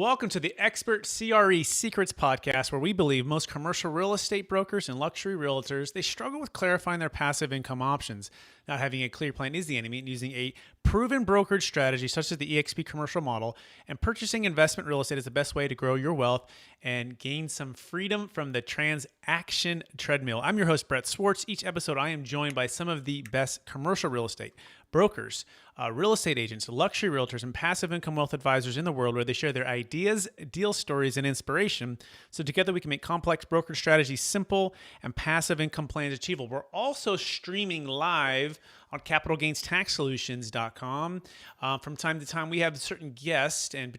welcome to the Expert CRE Secrets podcast, where we believe most commercial real estate brokers and luxury realtors, they struggle with clarifying their passive income options. Not having a clear plan is the enemy, and using a proven brokerage strategy such as the eXp commercial model and purchasing investment real estate is the best way to grow your wealth and gain some freedom from the transaction treadmill. I'm your host, Brett Swartz. Each episode, I am joined by some of the best commercial real estate brokers, real estate agents, luxury realtors, and passive income wealth advisors in the world, where they share their ideas, deal stories, and inspiration. So together we can make complex brokerage strategies simple and passive income plans achievable. We're also streaming live on capitalgainstaxsolutions.com. From time to time, we have certain guests, and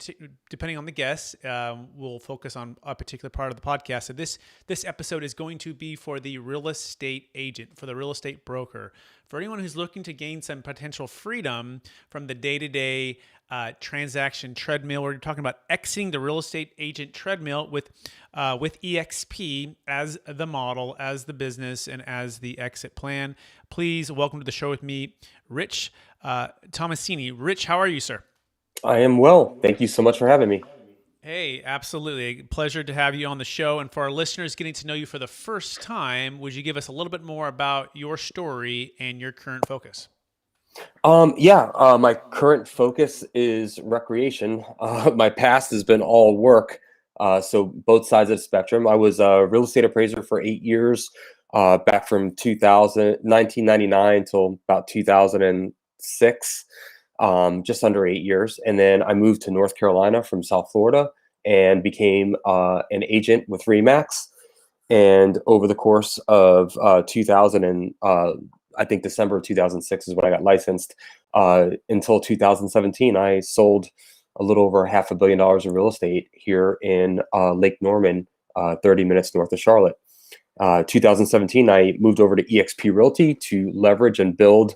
depending on the guest, we'll focus on a particular part of the podcast. So this episode is going to be for the real estate agent, for the real estate broker, for anyone who's looking to gain some potential freedom from the day-to-day transaction treadmill. We're talking about exiting the real estate agent treadmill with eXp as the model, as the business, and as the exit plan. Please welcome to the show with me, Rich Tomasini. Rich, how are you, sir? I am well. Thank you so much for having me. Hey, absolutely. A pleasure to have you on the show. And for our listeners getting to know you for the first time, would you give us a little bit more about your story and your current focus? My current focus is recreation. My past has been all work. So both sides of the spectrum. I was a real estate appraiser for 8 years, back from 1999 till about 2006, just under 8 years. And then I moved to North Carolina from South Florida and became an agent with RE/MAX. And over the course of 2000 I think December of 2006 is when I got licensed. Until 2017, I sold a little over $500 million in real estate here in Lake Norman, 30 minutes north of Charlotte. 2017, I moved over to eXp Realty to leverage and build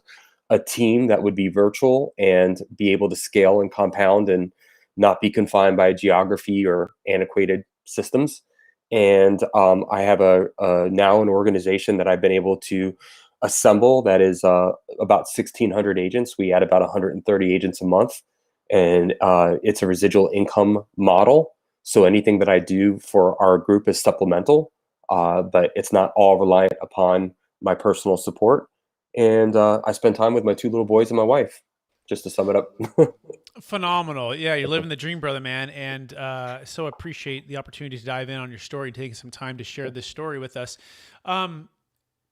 a team that would be virtual and be able to scale and compound and not be confined by geography or antiquated systems. And I have now an organization that I've been able to assemble that is about 1,600 agents. We add about 130 agents a month, and it's a residual income model. So anything that I do for our group is supplemental, but it's not all reliant upon my personal support. And I spend time with my 2 little boys and my wife, just to sum it up. Phenomenal. Yeah, you're living the dream, brother, man. And so appreciate the opportunity to dive in on your story and taking some time to share this story with us.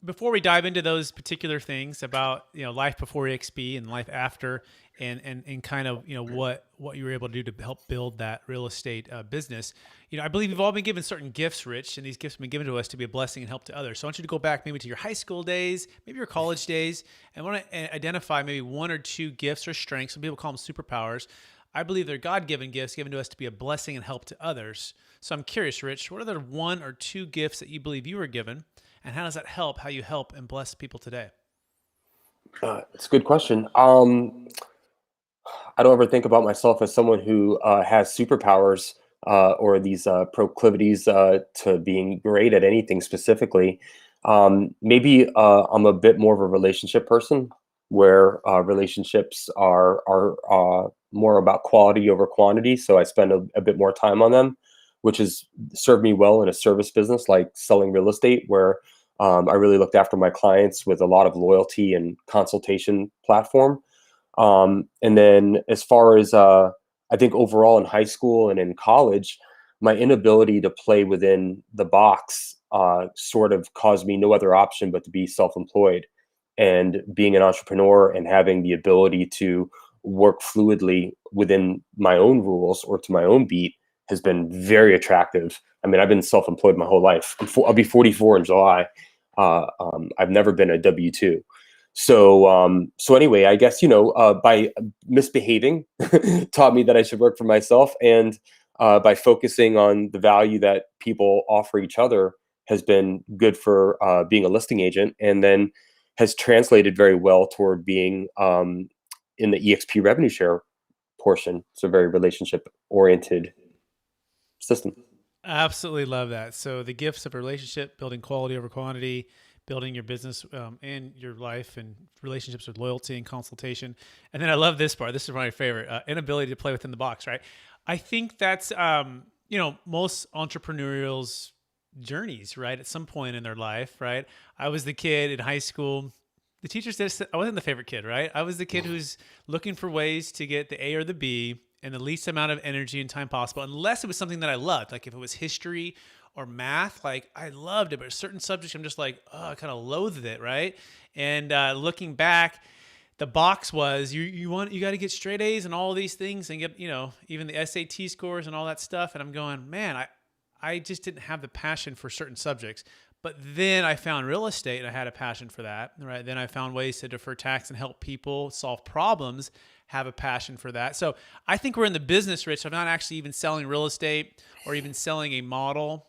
Before we dive into those particular things about, life before eXp and life after, and kind of, what you were able to do to help build that real estate business, I believe we've all been given certain gifts, Rich, and these gifts have been given to us to be a blessing and help to others. So I want you to go back maybe to your high school days, maybe your college days, and I want to identify maybe 1 or 2 gifts or strengths. Some people call them superpowers. I believe they're God-given gifts given to us to be a blessing and help to others. So I'm curious, Rich, what are the 1 or 2 gifts that you believe you were given? And how does that help how you help and bless people today? It's a good question. I don't ever think about myself as someone who has superpowers or these proclivities to being great at anything specifically. Maybe I'm a bit more of a relationship person, where relationships are more about quality over quantity. So I spend a bit more time on them, which has served me well in a service business like selling real estate, where I really looked after my clients with a lot of loyalty and consultation platform. And then as far as I think overall in high school and in college, my inability to play within the box sort of caused me no other option but to be self-employed. And being an entrepreneur and having the ability to work fluidly within my own rules or to my own beat has been very attractive. I mean, I've been self-employed my whole life. I'll be 44 in July. I've never been a W-2. So anyway, I guess, by misbehaving taught me that I should work for myself. And by focusing on the value that people offer each other has been good for being a listing agent, and then has translated very well toward being in the eXp revenue share portion. It's a very relationship-oriented system. Absolutely love that. So the gifts of a relationship, building quality over quantity, building your business and your life and relationships with loyalty and consultation. And then I love this part. This is my favorite. Inability to play within the box, right? I think that's most entrepreneurials journeys, right? At some point in their life, right? I was the kid in high school. The teachers did. I wasn't the favorite kid, right? I was the kid who's looking for ways to get the A or the B in the least amount of energy and time possible, unless it was something that I loved. Like if it was history or math, like I loved it, but certain subjects I'm just like, oh, I kind of loathed it, right? And looking back, the box was you got to get straight A's and all these things and get even the SAT scores and all that stuff. And I'm going, man, I just didn't have the passion for certain subjects. But then I found real estate and I had a passion for that, right? Then I found ways to defer tax and help people solve problems, have a passion for that. So I think we're in the business, Rich. I'm not actually even selling real estate or even selling a model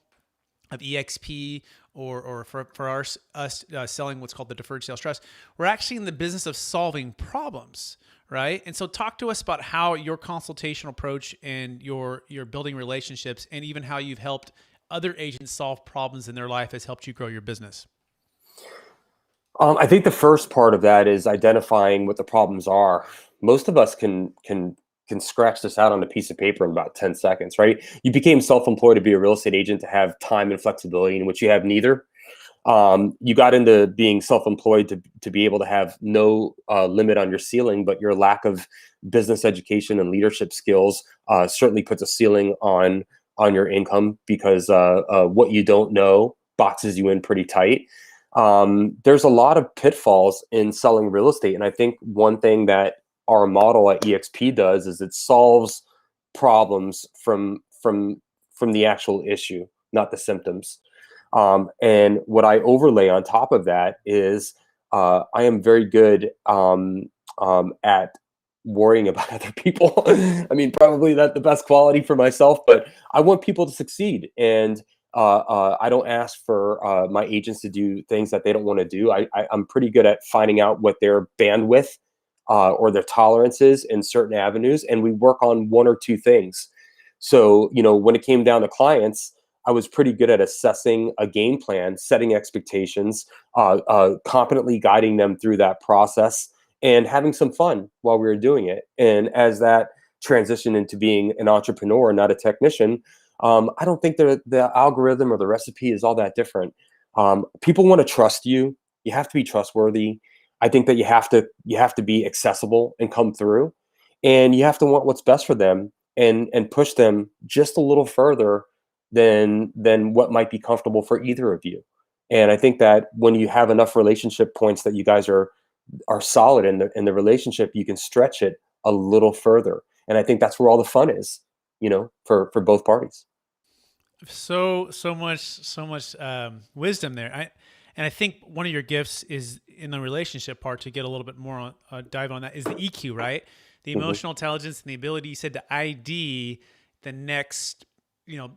of eXp or for us selling what's called the Deferred Sales Trust. We're actually in the business of solving problems, right? And so talk to us about how your consultation approach and your building relationships and even how you've helped other agents solve problems in their life has helped you grow your business. I think the first part of that is identifying what the problems are. Most of us can scratch this out on a piece of paper in about 10 seconds, right? You became self-employed to be a real estate agent to have time and flexibility, in which you have neither. You got into being self-employed to be able to have no limit on your ceiling, but your lack of business education and leadership skills certainly puts a ceiling on your income because what you don't know boxes you in pretty tight. There's a lot of pitfalls in selling real estate, and I think one thing that our model at eXp does is it solves problems from the actual issue, not the symptoms. And what I overlay on top of that is I am very good at worrying about other people. I mean, probably not the best quality for myself, but I want people to succeed. And I don't ask for my agents to do things that they don't want to do. I'm pretty good at finding out what their bandwidth or their tolerance is in certain avenues, and we work on one or two things. So, when it came down to clients, I was pretty good at assessing a game plan, setting expectations, competently guiding them through that process, and having some fun while we were doing it. And as that transitioned into being an entrepreneur, not a technician, I don't think the algorithm or the recipe is all that different. People want to trust you. You have to be trustworthy. I think that you have to be accessible and come through, and you have to want what's best for them and push them just a little further than what might be comfortable for either of you. And I think that when you have enough relationship points that you guys are solid in the relationship, you can stretch it a little further. And I think that's where all the fun is, for both parties. So much wisdom there. I think one of your gifts is in the relationship part to get a little bit more on dive on that is the EQ, right? The Hmm. emotional intelligence and the ability you said to ID the next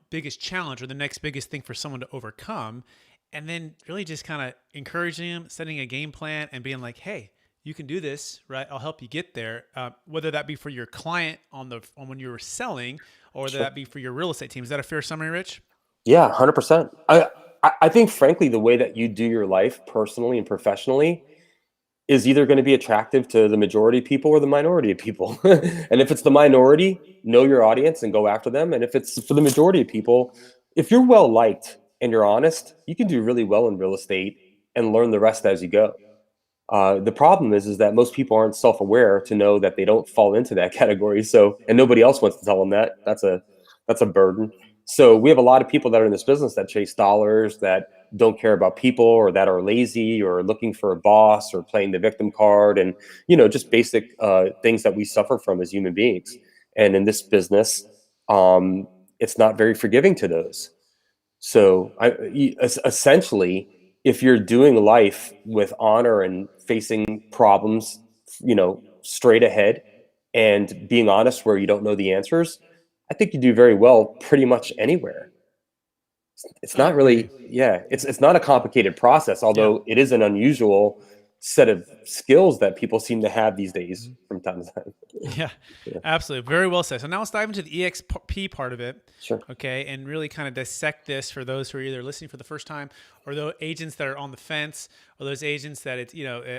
biggest challenge or the next biggest thing for someone to overcome, and then really just kind of encouraging them, setting a game plan, and being like, hey. You can do this, right? I'll help you get there. Whether that be for your client on when you were selling, or whether Sure. that be for your real estate team. Is that a fair summary, Rich? Yeah, 100%. I think, frankly, the way that you do your life personally and professionally is either going to be attractive to the majority of people or the minority of people. And if it's the minority, know your audience and go after them. And if it's for the majority of people, if you're well liked and you're honest, you can do really well in real estate and learn the rest as you go. The problem is that most people aren't self-aware to know that they don't fall into that category. So, and nobody else wants to tell them that. That's a burden. So we have a lot of people that are in this business that chase dollars, that don't care about people, or that are lazy, or looking for a boss, or playing the victim card, and just basic things that we suffer from as human beings. And in this business, it's not very forgiving to those. So essentially, if you're doing life with honor and facing problems, straight ahead and being honest where you don't know the answers, I think you do very well pretty much anywhere. It's I not agree. really, yeah, it's not a complicated process, Yeah. although it is an unusual set of skills that people seem to have these days Mhm. from time to time. Yeah, Yeah, absolutely. Very well said. So now let's dive into the EXP part of it, sure. okay, and really kind of dissect this for those who are either listening for the first time, or those agents that are on the fence, or those agents that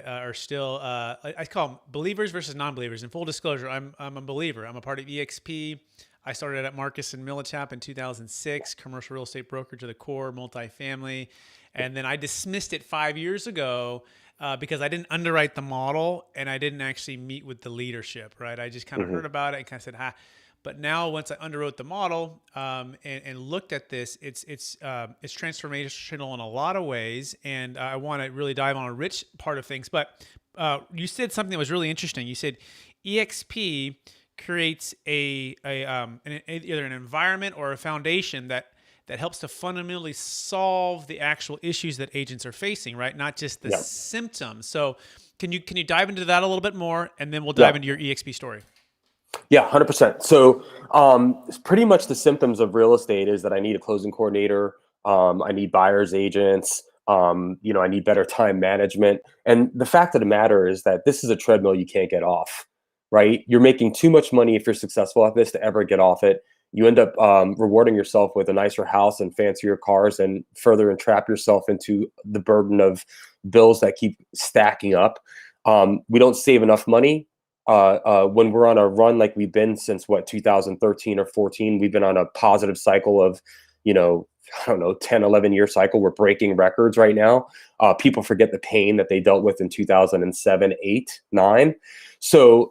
are still I call them believers versus non-believers. In full disclosure, I'm a believer. I'm a part of EXP. I started at Marcus and Millichap in 2006, commercial real estate broker to the core, multifamily. And then I dismissed it 5 years ago because I didn't underwrite the model and I didn't actually meet with the leadership, right? I just kind of Hmm. heard about it and kind of said, ha. But now, once I underwrote the model and looked at this, it's transformational in a lot of ways. And I want to really dive on a rich part of things. But you said something that was really interesting. You said eXp creates either an environment or a foundation that helps to fundamentally solve the actual issues that agents are facing, right? Not just the Yeah. symptoms. So can you dive into that a little bit more, and then we'll dive Yeah. into your eXp story. Yeah, 100%. So, it's pretty much the symptoms of real estate is that I need a closing coordinator. I need buyer's agents. I need better time management. And the fact of the matter is that this is a treadmill you can't get off, right? You're making too much money if you're successful at this to ever get off it. You end up rewarding yourself with a nicer house and fancier cars, and further entrap yourself into the burden of bills that keep stacking up. We don't save enough money when we're on a run like we've been since 2013 or 14. We've been on a positive cycle of, I don't know, 10, 11-year cycle. We're breaking records right now. People forget the pain that they dealt with in 2007, 8, 9. So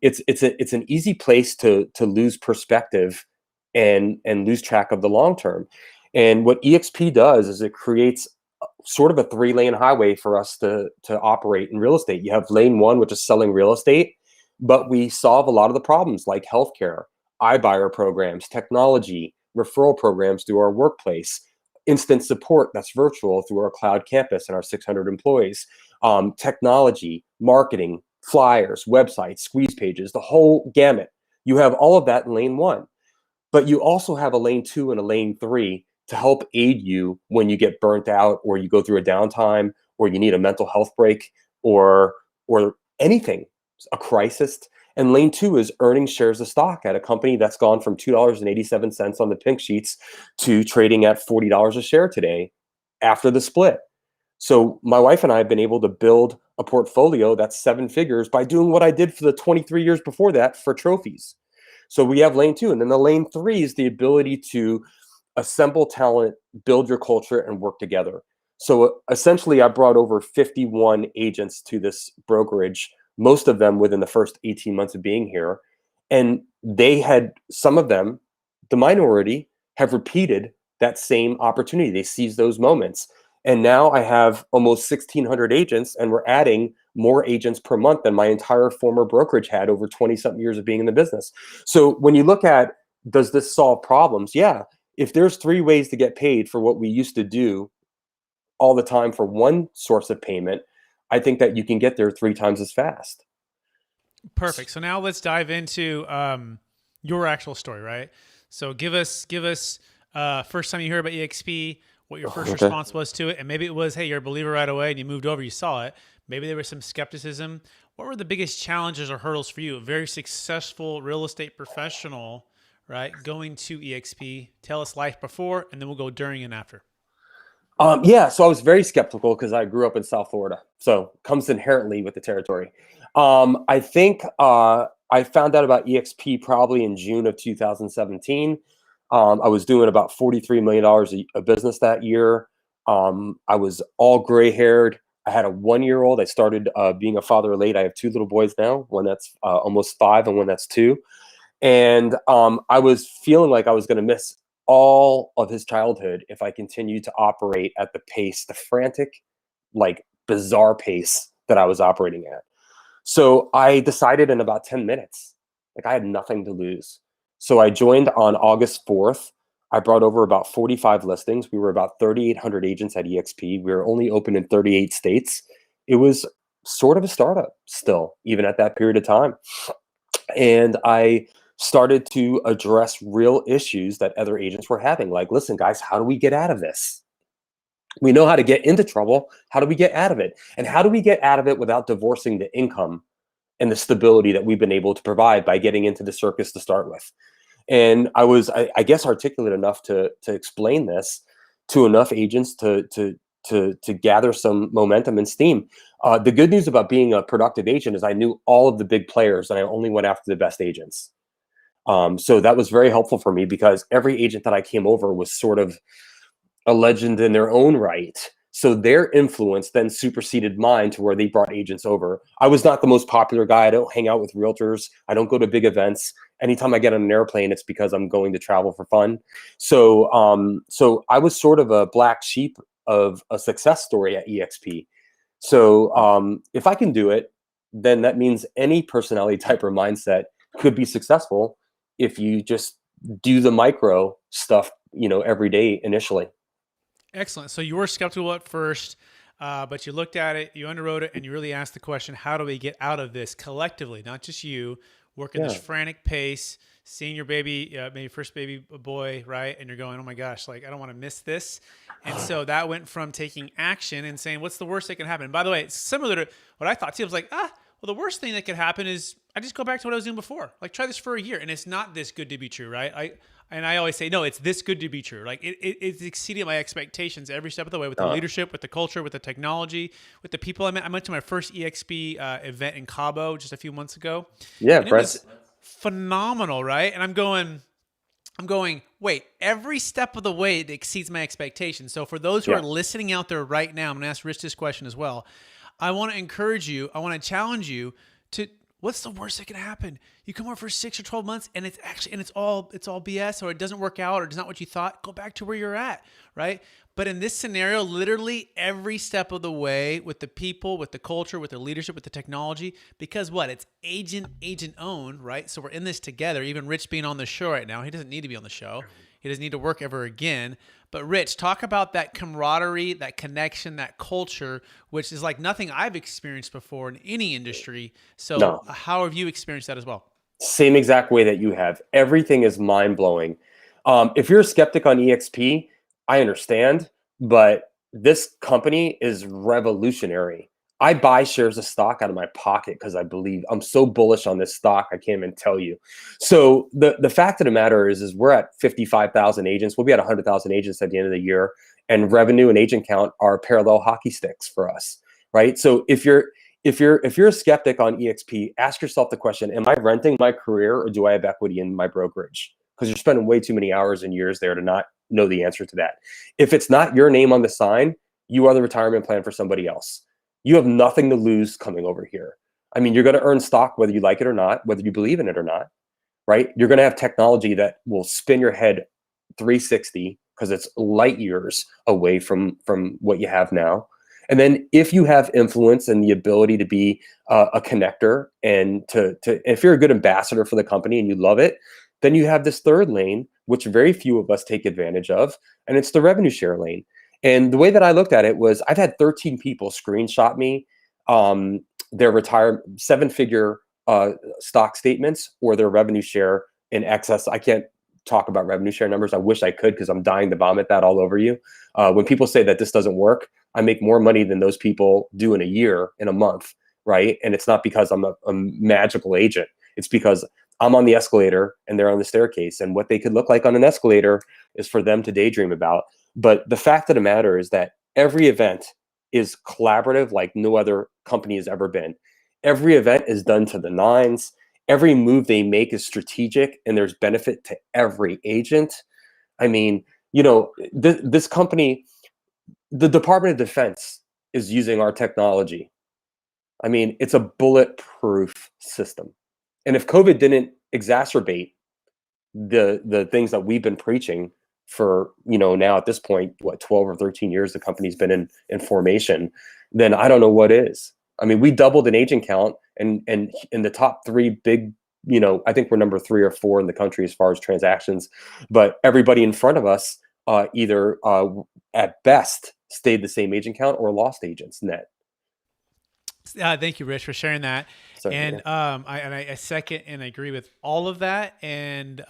it's an easy place to lose perspective and lose track of the long term. And what eXp does is it creates sort of a 3-lane highway for us to operate in real estate. You have lane 1, which is selling real estate, but we solve a lot of the problems like healthcare, iBuyer programs, technology, referral programs through our workplace, instant support that's virtual through our cloud campus and our 600 employees, technology, marketing, flyers, websites, squeeze pages, the whole gamut. You have all of that in lane 1, but you also have a lane 2 and a lane 3 to help aid you when you get burnt out, or you go through a downtime, or you need a mental health break, or anything, a crisis. And lane 2 is earning shares of stock at a company that's gone from $2.87 on the pink sheets to trading at $40 a share today after the split. So my wife and I have been able to build a portfolio that's 7 figures by doing what I did for the 23 years before that for trophies. So we have lane 2, and then the lane 3 is the ability to assemble talent, build your culture, and work together. So essentially, I brought over 51 agents to this brokerage, most of them within the first 18 months of being here. And some of them, the minority, have repeated that same opportunity. They seize those moments. And now I have almost 1,600 agents, and we're adding more agents per month than my entire former brokerage had over 20-something years of being in the business. So when you look at, does this solve problems? Yeah. If there's 3 ways to get paid for what we used to do all the time for one source of payment, I think that you can get there 3 times as fast. Perfect. So now let's dive into your actual story, right? So give us first time you heard about eXp, what your first Okay. response was to it, and maybe it was, hey, you're a believer right away, and you moved over, you saw it. Maybe there was some skepticism. What were the biggest challenges or hurdles for you? A very successful real estate professional, right? Going to eXp. Tell us life before, and then we'll go during and after. Yeah, so I was very skeptical because I grew up in South Florida, so comes inherently with the territory. I think I found out about eXp probably in June of 2017. I was doing about $43 million a business that year. I was all gray haired. I had a 1-year-old. I started being a father late. I have 2 little boys now, one that's almost 5 and one that's 2. And I was feeling like I was going to miss all of his childhood if I continued to operate at the pace, the frantic, like bizarre pace that I was operating at. So I decided in about 10 minutes, like I had nothing to lose. So I joined on August 4th. I brought over about 45 listings. We were about 3,800 agents at eXp. We were only open in 38 states. It was sort of a startup still, even at that period of time. And I started to address real issues that other agents were having. Like, listen, guys, how do we get out of this? We know how to get into trouble. How do we get out of it? And how do we get out of it without divorcing the income and the stability that we've been able to provide by getting into the circus to start with? And I guess, articulate enough to explain this to enough agents to gather some momentum and steam. The good news about being a productive agent is I knew all of the big players, and I only went after the best agents. So that was very helpful for me because every agent that I came over was sort of a legend in their own right. So their influence then superseded mine to where they brought agents over. I was not the most popular guy. I don't hang out with realtors. I don't go to big events. Anytime I get on an airplane, it's because I'm going to travel for fun. So I was sort of a black sheep of a success story at eXp. So if I can do it, then that means any personality type or mindset could be successful if you just do the micro stuff, every day initially. Excellent. So you were skeptical at first, but you looked at it, you underwrote it, and you really asked the question, how do we get out of this collectively, not just you, working this Yeah. frantic pace, seeing your baby, maybe first baby boy, right? And you're going, oh my gosh, like I don't want to miss this. And so that went from taking action and saying, what's the worst that can happen? And by the way, it's similar to what I thought too. I was like, well, the worst thing that could happen is I just go back to what I was doing before. Like try this for a year. And it's not this good to be true, right? I always say, no, it's this good to be true. Like it's exceeded my expectations every step of the way with the Uh, leadership, with the culture, with the technology, with the people I met. I went to my first eXp event in Cabo just a few months ago, yeah, and it Brent. was phenomenal, right? And I'm going, wait, every step of the way it exceeds my expectations. So for those who are Yeah. listening out there right now, I'm going to ask Rich this question as well. I want to encourage you, I want to challenge you to what's the worst that can happen? You come over for 6 or 12 months and it's all BS or it doesn't work out or it's not what you thought. Go back to where you're at, right? But in this scenario, literally every step of the way with the people, with the culture, with the leadership, with the technology, because what? It's agent owned, right? So we're in this together. Even Rich being on the show right now, he doesn't need to be on the show. He doesn't need to work ever again. But Rich, talk about that camaraderie, that connection, that culture, which is like nothing I've experienced before in any industry. So No, how have you experienced that as well? same exact way that you have. Everything is mind blowing. If you're a skeptic on EXP, I understand, but this company is revolutionary. I buy shares of stock out of my pocket because I believe I'm so bullish on this stock. I can't even tell you. So the fact of the matter is we're at 55,000 agents. We'll be at 100,000 agents at the end of the year, and revenue and agent count are parallel hockey sticks for us, right? So if you're a skeptic on EXP, ask yourself the question, am I renting my career or do I have equity in my brokerage? Because you're spending way too many hours and years there to not know the answer to that. If it's not your name on the sign, you are the retirement plan for somebody else. You have nothing to lose coming over here. I mean, you're going to earn stock whether you like it or not, whether you believe in it or not, right? You're going to have technology that will spin your head 360 because it's light years away from what you have now. And then if you have influence and the ability to be a connector and to if you're a good ambassador for the company and you love it, then you have this third lane, which very few of us take advantage of, and it's the revenue share lane. And the way that I looked at it was I've had 13 people screenshot me their retire 7-figure stock statements or their revenue share in excess. I can't talk about revenue share numbers. I wish I could because I'm dying to vomit that all over you. When people say that this doesn't work, I make more money than those people do in a year, in a month, right? And it's not because I'm a magical agent. It's because I'm on the escalator and they're on the staircase. And what they could look like on an escalator is for them to daydream about. But the fact of the matter is that every event is collaborative like no other company has ever been. Every event is done to the nines. Every move they make is strategic and there's benefit to every agent. I mean, this company, the Department of Defense is using our technology. I mean, it's a bulletproof system. And if COVID didn't exacerbate the things that we've been preaching for, now at this point, what, 12 or 13 years the company's been in formation, then I don't know what is. I mean, we doubled an agent count and in the top three big, I think we're number 3 or 4 in the country as far as transactions, but everybody in front of us either at best stayed the same agent count or lost agents net. Thank you, Rich, for sharing that. So yeah, And I second and agree with all of that. And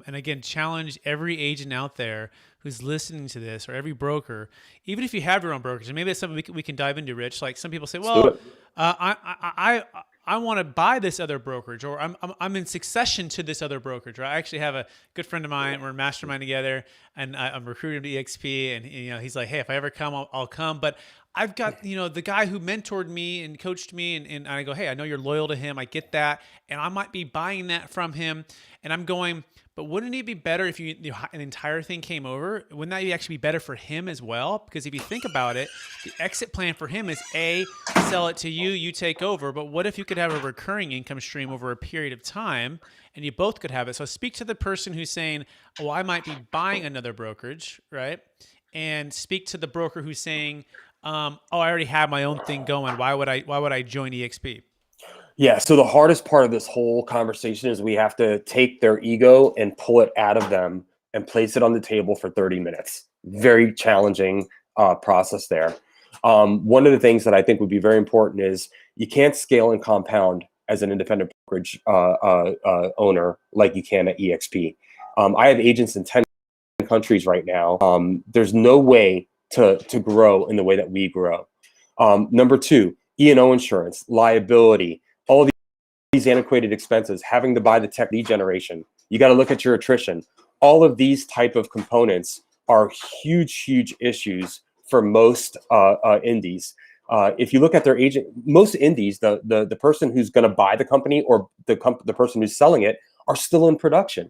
again, challenge every agent out there who's listening to this, or every broker, even if you have your own brokerage. And maybe that's something we can dive into, Rich. Like some people say, let's do well, it. I I want to buy this other brokerage, or I'm in succession to this other brokerage. Right? I actually have a good friend of mine. We're in mastermind together, and I'm recruiting to eXp. And he's like, hey, if I ever come, I'll come. But I've got the guy who mentored me and coached me, and I go, hey, I know you're loyal to him. I get that, and I might be buying that from him. And I'm going, but wouldn't it be better if an entire thing came over? Wouldn't that actually be better for him as well? Because if you think about it, the exit plan for him is sell it to you, you take over. But what if you could have a recurring income stream over a period of time, and you both could have it? So speak to the person who's saying, "Oh, I might be buying another brokerage," right? And speak to the broker who's saying, "Oh, I already have my own thing going. Why would I join eXp?" Yeah. So the hardest part of this whole conversation is we have to take their ego and pull it out of them and place it on the table for 30 minutes. Very challenging process there. One of the things that I think would be very important is you can't scale and compound as an independent brokerage owner like you can at eXp. I have agents in 10 countries right now. There's no way to grow in the way that we grow. Number two, E&O insurance, liability, all these antiquated expenses, having to buy the tech lead generation. You got to look at your attrition. All of these type of components are huge issues for most indies. If you look at their agent, most indies, the person who's going to buy the company or the person who's selling it are still in production.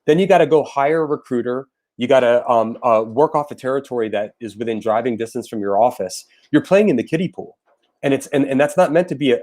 Then you got to go hire a recruiter. You got to work off a territory that is within driving distance from your office. You're playing in the kiddie pool, and that's not meant to be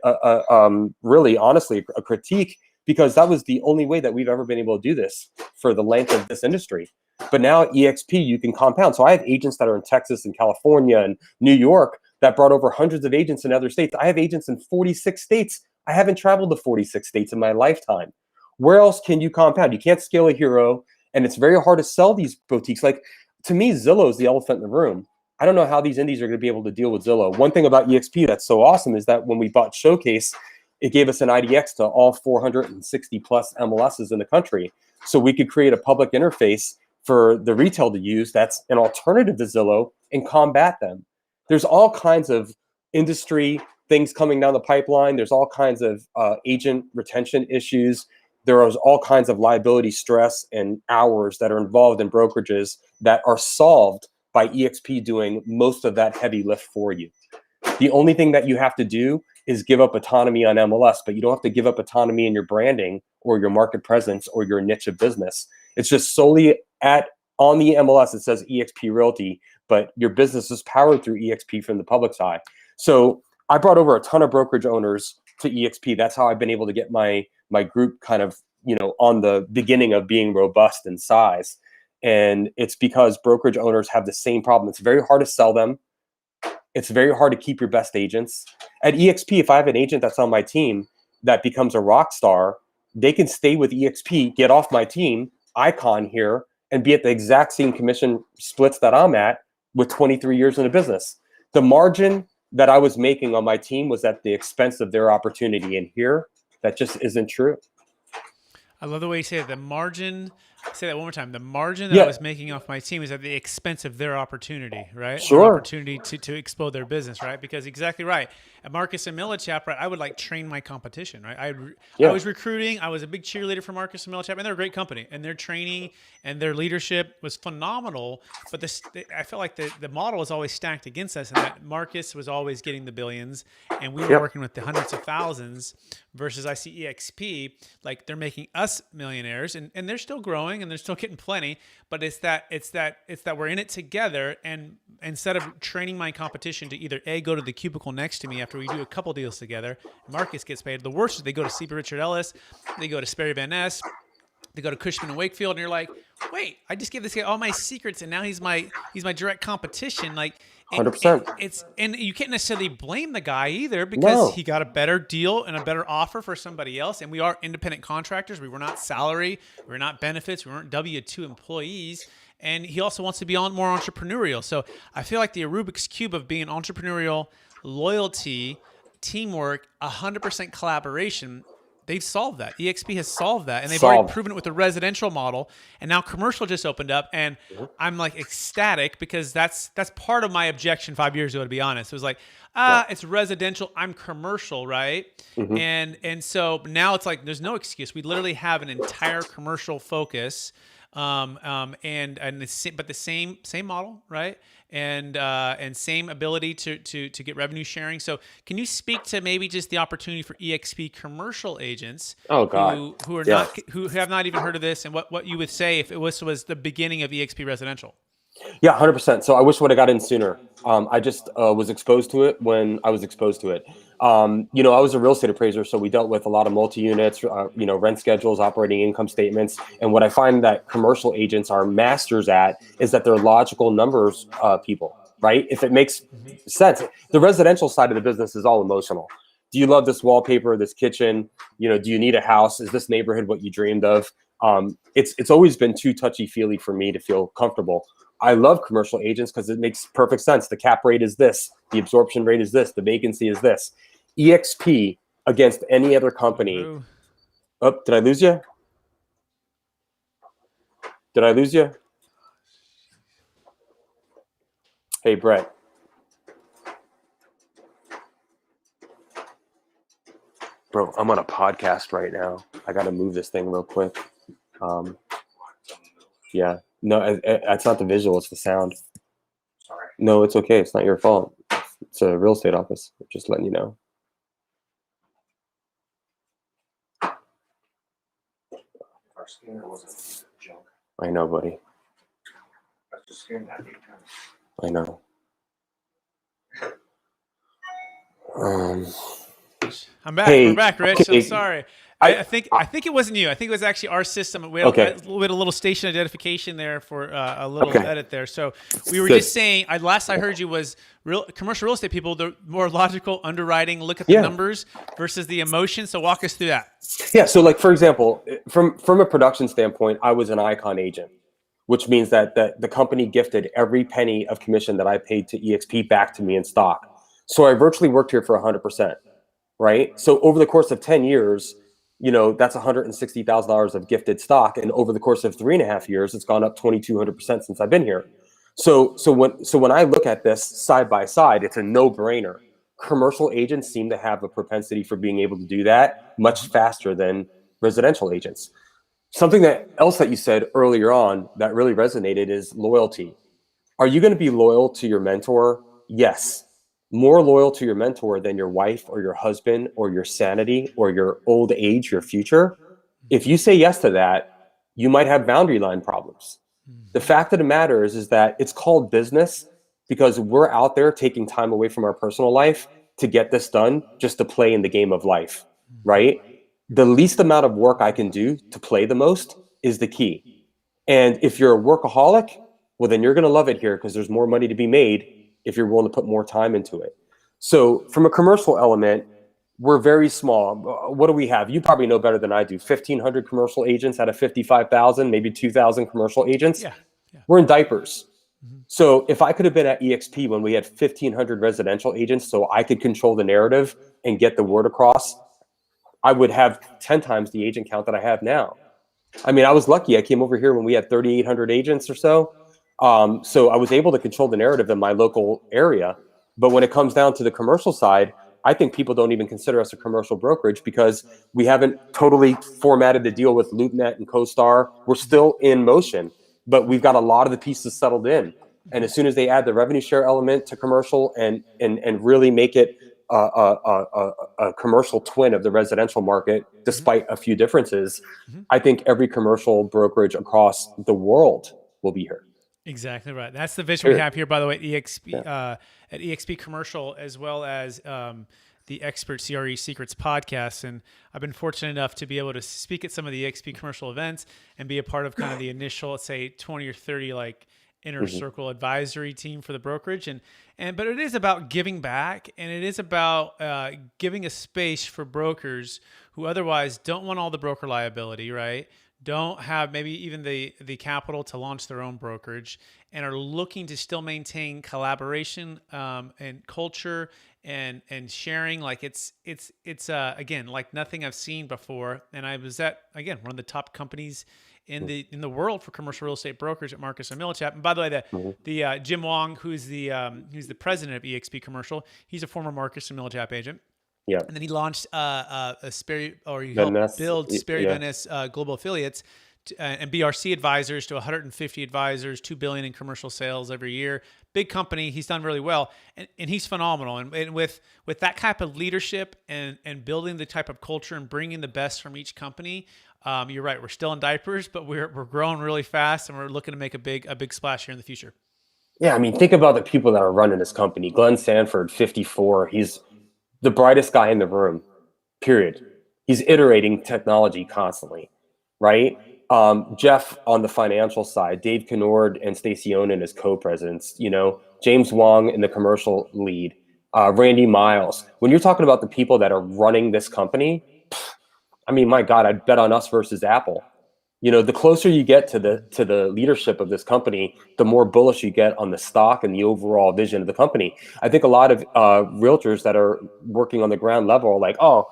really honestly a critique, because that was the only way that we've ever been able to do this for the length of this industry. But now at eXp, you can compound. So I have agents that are in Texas and California and New York that brought over hundreds of agents in other states. I have agents in 46 states. I haven't traveled to 46 states in my lifetime. Where else can you compound? You can't scale a hero, and it's very hard to sell these boutiques. Like, to me, Zillow is the elephant in the room. I don't know how these indies are going to be able to deal with Zillow. One thing about eXp that's so awesome is that when we bought Showcase, it gave us an IDX to all 460 plus MLSs in the country. So we could create a public interface for the retail to use that's an alternative to Zillow and combat them. There's all kinds of industry things coming down the pipeline. There's all kinds of agent retention issues. There is all kinds of liability stress and hours that are involved in brokerages that are solved by eXp doing most of that heavy lift for you. The only thing that you have to do is give up autonomy on MLS, but you don't have to give up autonomy in your branding or your market presence or your niche of business. It's just solely on the MLS, it says eXp Realty, but your business is powered through eXp from the public side. So I brought over a ton of brokerage owners to eXp. That's how I've been able to get my group kind of, on the beginning of being robust in size. And it's because brokerage owners have the same problem. It's very hard to sell them. It's very hard to keep your best agents. At eXp, if I have an agent that's on my team that becomes a rock star, they can stay with eXp, get off my team, icon here, and be at the exact same commission splits that I'm at with 23 years in the business. The margin that I was making on my team was at the expense of their opportunity. And here, that just isn't true. I love the way you say it. The margin. Say that one more time. The margin that I Yeah, was making off my team is at the expense of their opportunity, right? Their sure. opportunity to explode their business, right? Because exactly right. At Marcus and Millichap, right, I would like train my competition, right? I Yeah. was recruiting. I was a big cheerleader for Marcus and Millichap, and they're a great company, and their training and their leadership was phenomenal. But I felt like the model was always stacked against us, and that Marcus was always getting the billions, and we were Yep. working with the hundreds of thousands. Versus I see eXp, like they're making us millionaires, and they're still growing and they're still getting plenty. But it's that we're in it together, and instead of training my competition to either go to the cubicle next to me after we do a couple deals together, Marcus gets paid. The worst is they go to CB Richard Ellis, they go to Sperry Van Ness, they go to Cushman and Wakefield, and you're like, wait, I just gave this guy all my secrets, and now he's my direct competition. Like, and 100%. and you can't necessarily blame the guy either, because No. he got a better deal and a better offer for somebody else. And we are independent contractors. We were not salary, we were not benefits, we weren't W-2 employees. And he also wants to be more entrepreneurial. So I feel like the Rubik's Cube of being entrepreneurial, loyalty, teamwork, 100% collaboration they've solved that. eXp has solved that, and they've already Solved. proven it with the residential model. And now commercial just opened up, and Mhm. I'm like ecstatic because that's part of my objection 5 years ago. To be honest, it was like, Yeah. it's residential, I'm commercial, right? Mhm. And so now it's like there's no excuse. We literally have an entire commercial focus, and but the same model, right? And same ability to get revenue sharing. So can you speak to maybe just the opportunity for eXp commercial agents Oh God. who are Yeah. not who have not even heard of this, and what you would say if it was the beginning of eXp residential? Yeah, 100%. So I wish I would have got in sooner. I just was exposed to it when I was exposed to it. I was a real estate appraiser, so we dealt with a lot of multi-units, rent schedules, operating income statements. And what I find that commercial agents are masters at is that they're logical numbers people, right? If it makes sense. The residential side of the business is all emotional. Do you love this wallpaper, this kitchen? Do you need a house? Is this neighborhood what you dreamed of? It's always been too touchy-feely for me to feel comfortable. I love commercial agents because it makes perfect sense. The cap rate is this, the absorption rate is this, the vacancy is this. eXp against any other company. Ooh. Oh, did I lose you? Did I lose you? Hey, Brett. Bro, I'm on a podcast right now. I got to move this thing real quick. Yeah. No, it's not the visual, it's the sound. Sorry. No, it's okay. It's not your fault. It's a real estate office. Just letting you know. Our scanner wasn't junk. I know, buddy. I was just scared that I know. I'm back. Hey, We're back, Rich. okay. So sorry. I think it wasn't you. I think it was actually our system. We had a little station identification there for a little edit there. So we were just saying. Last I heard you was commercial real estate people. The more logical underwriting, look at the numbers versus the emotion. So walk us through that. Yeah. So, like for example, from a production standpoint, I was an icon agent, which means that the company gifted every penny of commission that I paid to eXp back to me in stock. So I virtually worked here for 100%. Right. So over the course of 10 years, that's $160,000 of gifted stock. And over the course of 3.5 years, it's gone up 2,200% since I've been here. So when I look at this side by side, it's a no-brainer. Commercial agents seem to have a propensity for being able to do that much faster than residential agents. Something else that you said earlier on that really resonated is loyalty. Are you going to be loyal to your mentor? Yes. More loyal to your mentor than your wife or your husband or your sanity or your old age, your future. If you say yes to that, you might have boundary line problems. The fact of the matter is that it's called business because we're out there taking time away from our personal life to get this done just to play in the game of life, right? The least amount of work I can do to play the most is the key. And if you're a workaholic, well, then you're going to love it here because there's more money to be made if you're willing to put more time into it. So from a commercial element, we're very small. What do we have? You probably know better than I do. 1,500 commercial agents out of 55,000, maybe 2,000 commercial agents. Yeah. We're in diapers. So if I could have been at eXp when we had 1,500 residential agents so I could control the narrative and get the word across, I would have 10 times the agent count that I have now. I mean, I was lucky. I came over here when we had 3,800 agents or so. So I was able to control the narrative in my local area. But when it comes down to the commercial side, I think people don't even consider us a commercial brokerage because we haven't totally formatted the deal with LoopNet and CoStar. We're still in motion, but we've got a lot of the pieces settled in. And as soon as they add the revenue share element to commercial and really make it a commercial twin of the residential market, despite a few differences, I think every commercial brokerage across the world will be here. Exactly right. That's the vision we have here, by the way, at eXp Commercial, as well as the Expert CRE Secrets podcast. And I've been fortunate enough to be able to speak at some of the eXp Commercial events and be a part of kind of the initial, let's say, 20 or 30 inner circle advisory team for the brokerage. But it is about giving back, and it is about giving a space for brokers who otherwise don't want all the broker liability, right? don't have maybe even the capital to launch their own brokerage, and are looking to still maintain collaboration and culture and sharing. Like it's again like nothing I've seen before. And I was at, again, one of the top companies in the world for commercial real estate brokers at Marcus & Millichap. And by the way, the Jim Wong, who's the president of eXp Commercial, he's a former Marcus & Millichap agent. Yeah. And then he launched a Sperry, or he Then helped that's, build Sperry yeah. Venice Global Affiliates and BRC advisors to 150 advisors, $2 billion in commercial sales every year. Big company. He's done really well, and he's phenomenal. And with that type of leadership and building the type of culture and bringing the best from each company, you're right. We're still in diapers, but we're growing really fast, and we're looking to make a big splash here in the future. Yeah, I mean, think about the people that are running this company. Glenn Sanford, 54. He's the brightest guy in the room, period. He's iterating technology constantly, right? Jeff on the financial side, Dave Kennord and Stacy Onan as co-presidents, James Wong in the commercial lead, Randy Miles. When you're talking about the people that are running this company, I mean, my God, I'd bet on us versus Apple. The closer you get to the leadership of this company, the more bullish you get on the stock and the overall vision of the company. I think a lot of realtors that are working on the ground level are like, oh,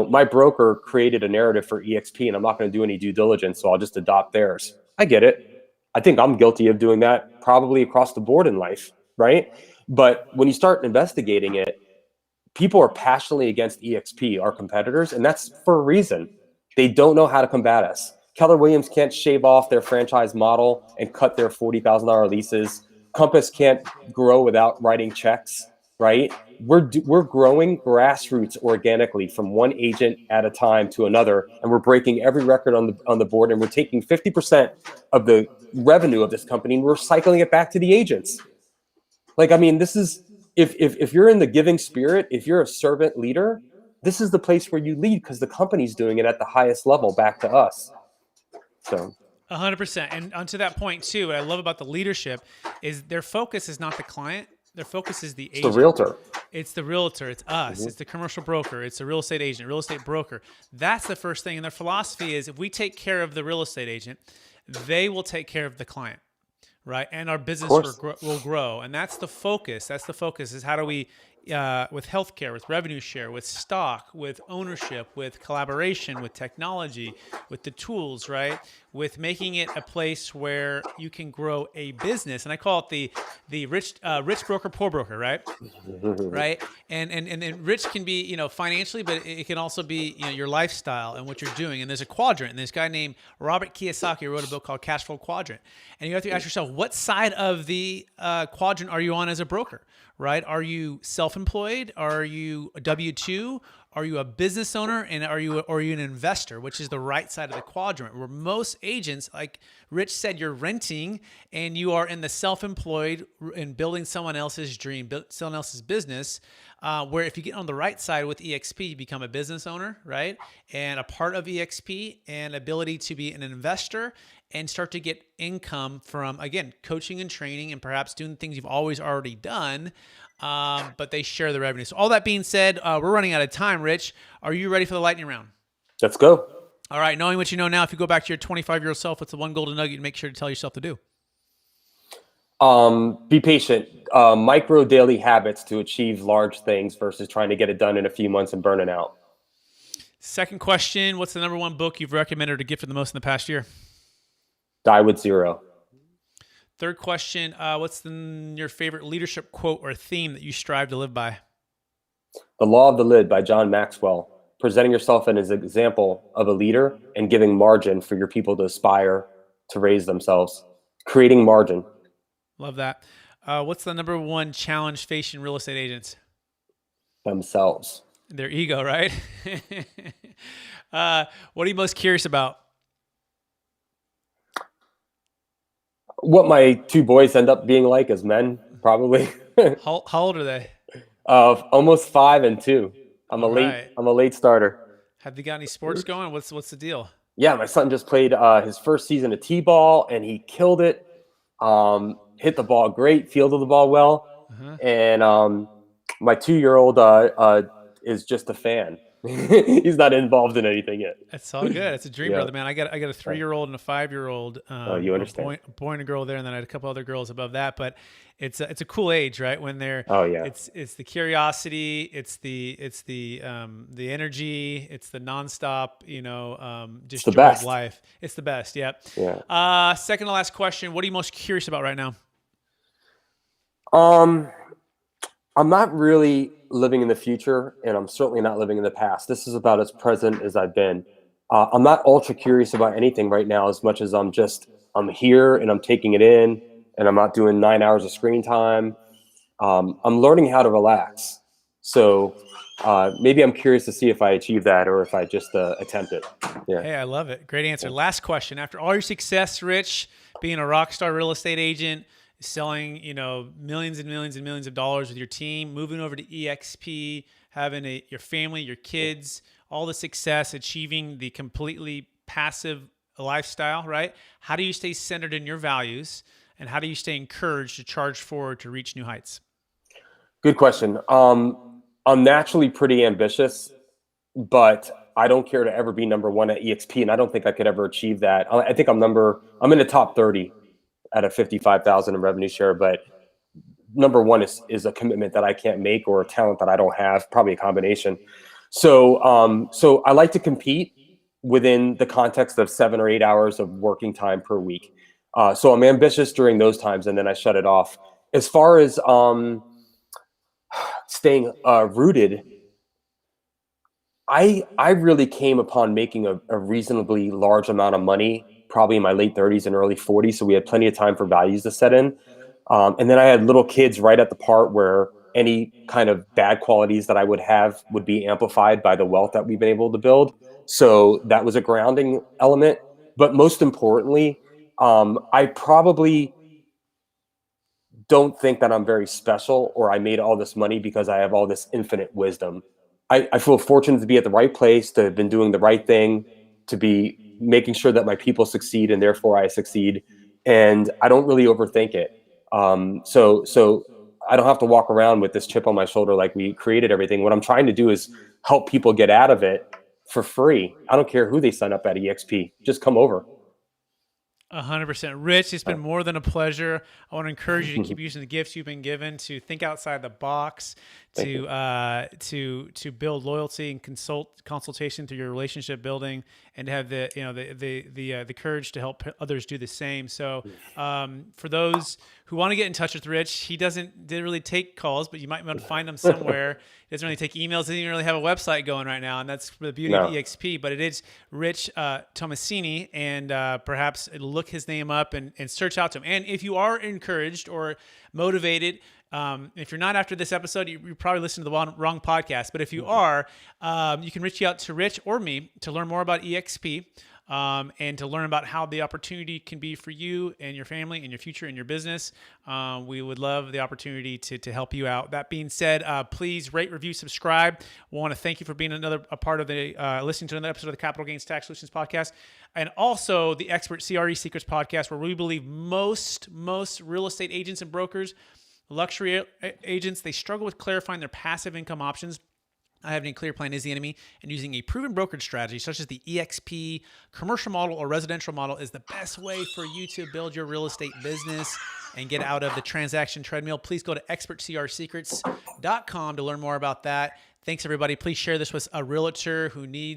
my broker created a narrative for eXp and I'm not going to do any due diligence, so I'll just adopt theirs. I get it. I think I'm guilty of doing that probably across the board in life, right? But when you start investigating it, people are passionately against eXp, our competitors, and that's for a reason. They don't know how to combat us. Keller Williams can't shave off their franchise model and cut their $40,000 leases. Compass can't grow without writing checks, right? We're growing grassroots organically from one agent at a time to another, and we're breaking every record on the board, and we're taking 50% of the revenue of this company and we're cycling it back to the agents. Like, I mean, this is, if you're in the giving spirit, if you're a servant leader, this is the place where you lead because the company's doing it at the highest level back to us. So 100%. And onto that point too, what I love about the leadership is their focus is not the client. Their focus is the it's the agent. realtor. It's the realtor. It's us. It's the commercial broker. It's the real estate agent, real estate broker. That's the first thing. And their philosophy is if we take care of the real estate agent, they will take care of the client, right? And our business will grow. And that's the focus. That's the focus, is how do we, with healthcare, with revenue share, with stock, with ownership, with collaboration, with technology, with the tools, right? With making it a place where you can grow a business. And I call it the rich broker, poor broker, right? Right. And rich can be, financially, but it can also be, your lifestyle and what you're doing. And there's a quadrant. And this guy named Robert Kiyosaki wrote a book called Cashflow Quadrant. And you have to ask yourself, what side of the quadrant are you on as a broker, right? Are you self-employed? Are you a W-2? Are you a business owner? And are you an investor, which is the right side of the quadrant, where most agents, like Rich said, you're renting and you are in the self-employed and building someone else's dream, someone else's business, where if you get on the right side with eXp, you become a business owner, right? And a part of eXp and ability to be an investor and start to get income from, again, coaching and training and perhaps doing things you've always already done. But they share the revenue. So all that being said, we're running out of time, Rich. Are you ready for the lightning round? Let's go. All right. Knowing what you know now, if you go back to your 25-year-old self, what's the one golden nugget you make sure to tell yourself to do? Be patient. Micro daily habits to achieve large things versus trying to get it done in a few months and burning out. Second question, what's the number one book you've recommended or gifted the most in the past year? Die with Zero. Third question, what's your favorite leadership quote or theme that you strive to live by? The Law of the Lid by John Maxwell. Presenting yourself as an example of a leader and giving margin for your people to aspire to raise themselves. Creating margin. Love that. What's the number one challenge facing real estate agents? Themselves. Their ego, right? What are you most curious about? What my two boys end up being like as men, probably. How old are they? Almost 5 and 2. I'm a late starter. Have they got any sports going? What's the deal? Yeah, my son just played his first season of t-ball and he killed it. Hit the ball great, fielded the ball well, and my 2-year-old is just a fan. He's not involved in anything yet. It's all good. It's a dream, Yeah. brother, man. I got a 3-year-old and a 5-year-old, Oh, you or understand. a boy and a girl there, and then I had a couple other girls above that. But it's a cool age, right? When they're Oh, yeah. it's the curiosity, the energy, it's the nonstop, It's just the joy of best. life. It's the best. Yeah. Yeah. Second to last question. What are you most curious about right now? Um, I'm not really living in the future, and I'm certainly not living in the past. This is about as present as I've been. I'm not ultra curious about anything right now as much as I'm here and I'm taking it in, and I'm not doing 9 hours of screen time. I'm learning how to relax. So maybe I'm curious to see if I achieve that or if I just attempt it. Yeah. Hey, I love it. Great answer. Last question. After all your success, Rich, being a rock star real estate agent, selling, millions and millions and millions of dollars with your team, moving over to eXp, having your family, your kids, all the success, achieving the completely passive lifestyle, right? How do you stay centered in your values, and how do you stay encouraged to charge forward to reach new heights? Good question. I'm naturally pretty ambitious, but I don't care to ever be number one at eXp, and I don't think I could ever achieve that. I think I'm in the top 30 at a 55,000 in revenue share, but number one is a commitment that I can't make or a talent that I don't have, probably a combination. So I like to compete within the context of 7 or 8 hours of working time per week. So I'm ambitious during those times, and then I shut it off. As far as staying rooted, I really came upon making a reasonably large amount of money, probably in my late 30s and early 40s. So we had plenty of time for values to set in. And then I had little kids right at the part where any kind of bad qualities that I would have would be amplified by the wealth that we've been able to build. So that was a grounding element. But most importantly, I probably don't think that I'm very special or I made all this money because I have all this infinite wisdom. I feel fortunate to be at the right place, to have been doing the right thing, to be making sure that my people succeed and therefore I succeed. And I don't really overthink it. So I don't have to walk around with this chip on my shoulder like we created everything. What I'm trying to do is help people get out of it for free. I don't care who they sign up at eXp. Just come over. 100%. Rich, it's been Uh, more than a pleasure. I want to encourage you to keep using the gifts you've been given, to think outside the box, Thank you. to build loyalty and consultation through your relationship building, and to have the courage to help others do the same. So for those who want to get in touch with Rich, he didn't really take calls, but you might want to find him somewhere. He doesn't really take emails. Doesn't even really have a website going right now, and that's the beauty of No. eXp. But it is Rich Tomasini, and perhaps look his name up and search out to him. And if you are encouraged or motivated, if you're not after this episode, you probably listened to the wrong podcast. But if you are, you can reach out to Rich or me to learn more about eXp. And to learn about how the opportunity can be for you and your family and your future and your business. We would love the opportunity to help you out. That being said, please rate, review, subscribe. We want to thank you for being a part of the listening to another episode of the Capital Gains Tax Solutions podcast, and also the Expert CRE Secrets podcast, where we believe most real estate agents and brokers, luxury agents, they struggle with clarifying their passive income options. Having a clear plan is the enemy, and using a proven brokerage strategy such as the eXp commercial model or residential model is the best way for you to build your real estate business and get out of the transaction treadmill. Please go to expertcrsecrets.com to learn more about that. Thanks, everybody. Please share this with a realtor who needs